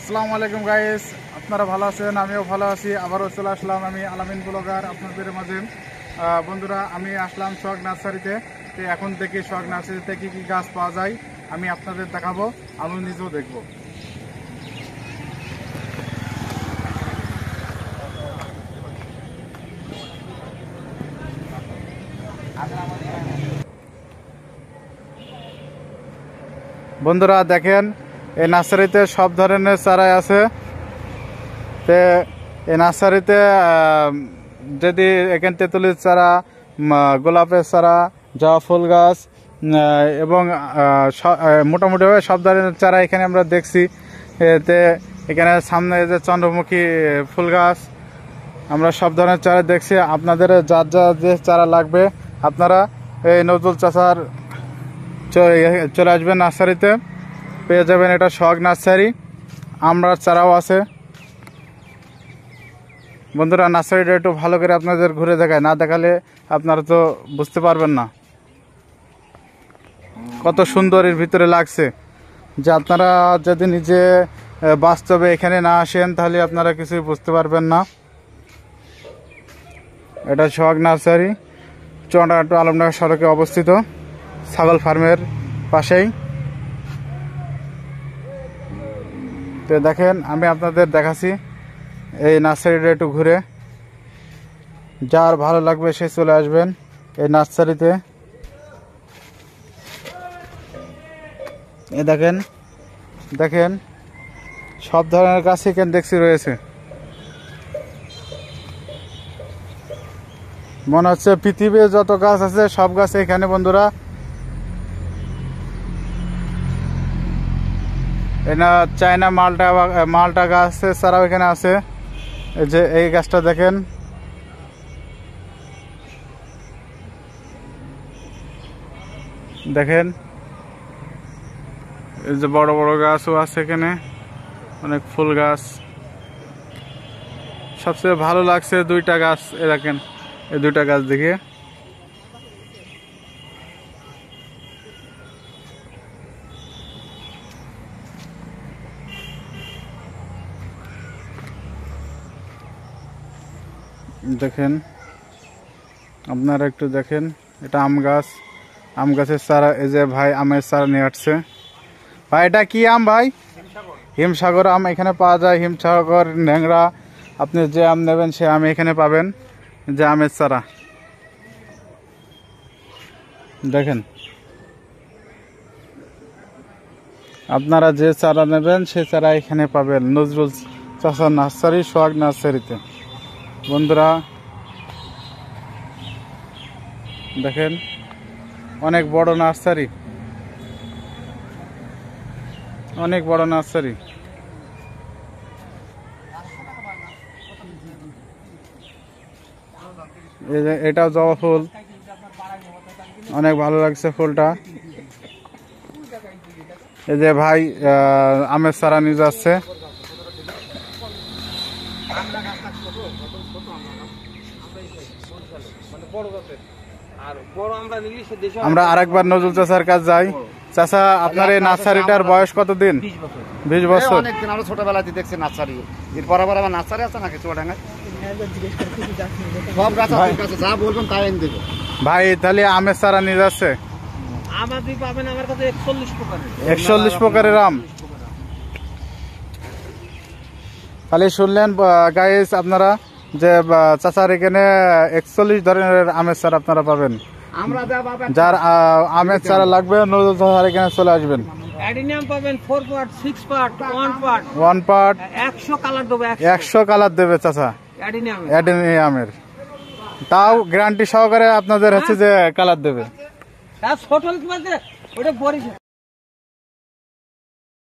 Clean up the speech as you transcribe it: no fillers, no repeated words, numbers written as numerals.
আসসালামু আলাইকুম গাইস, আপনারা ভালো আছেন? আমিও ভালো আছি। আবারও চলে আসলাম আমি আলামিন ব্লগার আপনাদের মাঝে। বন্ধুরা, আমি আসলাম সোহাগ নার্সারিতে। তো এখন দেখি সোহাগ নার্সারিতে কী কী গাছ পাওয়া যায় আমি আপনাদের দেখাবো, আমি নিজেও দেখবো। বন্ধুরা দেখেন, এই নার্সারিতে সব ধরনের চারাই আছে। তো এই নার্সারিতে যদি এখান তেঁতুলির চারা, গোলাপের চারা, জবা ফুল গাছ এবং মোটামুটিভাবে সব ধরনের চারা এখানে আমরা দেখছি। এতে এখানে সামনে যে চন্দ্রমুখী ফুল গাছ, আমরা সব ধরনের চারা দেখছি। আপনাদের যার যার যে চারা লাগবে আপনারা এই নজরুল চাচার চলে আসবেন নার্সারিতে, পেয়ে যাবেন। এটা সোহাগ নার্সারি, আমরা চারাও আছে। বন্ধুরা, নার্সারিটা একটু ভালো করে আপনাদের ঘুরে দেখায়, না দেখালে আপনারা তো বুঝতে পারবেন না কত সুন্দর এর ভিতরে লাগছে। যে আপনারা যদি নিজে বাস্তবে এখানে না আসেন তাহলে আপনারা কিছুই বুঝতে পারবেন না। এটা সোহাগ নার্সারি, চুয়াডাঙ্গা টু আলমডাঙ্গা সড়কে অবস্থিত, ছাগল ফার্মের পাশেই। তো দেখেন, আমি আপনাদের দেখাচ্ছি এই নার্সারিটা একটু ঘুরে। যার ভালো লাগবে সে চলে আসবেন এই নার্সারিতে। এ দেখেন দেখেন সব ধরনের গাছ এখানে দেখছি রয়েছে। মনে হচ্ছে পৃথিবীর যত গাছ আছে সব গাছ এখানে। বন্ধুরা, এটা চায়না মালটা গাছের চারাও এখানে আছে। এই যে এই গাছটা দেখেন, দেখেন এই যে বড় বড় গাছও আছে এখানে, অনেক ফুল গাছ। সবচেয়ে ভালো লাগছে দুইটা গাছ, দেখেন এই দুইটা গাছ দেখে। দেখেন, আপনারা একটু দেখেন, এটা আম গাছ, আম গাছের চারা। এই যে ভাই আমের চারা নিয়ে আসছে। ভাই এটা কি আম ভাই? হিমসাগর আম এখানে পাওয়া যায়। হিমসাগর, ন্যাংরা, আপনি যে আম নেবেন সে আম এখানে পাবেন। যে আমের চারা দেখেন, আপনারা যে চারা নেবেন সে চারা এখানে পাবেন নজরুল চাচা নার্সারি, সোহাগ নার্সারিতে। বন্ধুরা দেখেন, অনেক বড় নার্সারি, অনেক বড় নার্সারি। এটাও জবা ফুল, অনেক ভালো লাগছে ফুলটা। এই যে ভাই আমের চারা নিয়ে যাচ্ছে। আমরা আরেকবার নজরুল চাচার কাছে যাই। চাচা, আপনার এই নার্সারিটার বয়স কতদিন? 20 বছর। অনেকদিন, আমরা ছোটবেলাতে দেখছি নার্সারি। এর বরাবর আমার নার্সারি আছে নাকি চুয়াডাঙ্গায়? সব গাছ আছে, যা বলবেন তাই এনে দেবে। ভাই তাহলে আমের চারা নিয়ে যাচ্ছে? আমাদের পাবেন আমার কাছে 41 প্রকারের আম। খালি শুনলেন গাইস আপনারা যে চাচার এখানে 41 ধরনের আমের চারা আপনারা পাবেন। যার আমের চারা লাগবে নজরুল চাচার এখানে চলে আসবেন। অ্যাডিনিয়াম পাবেন 4 পার্ট, 6 পার্ট, 1 পার্ট 100 কালার দেবে। 100 কালার দেবে চাচা অ্যাডিনিয়ামের। তাও গ্যারান্টি সহকারে আপনাদের হচ্ছে যে কালার দেবে। তার ছোট ওটা বড়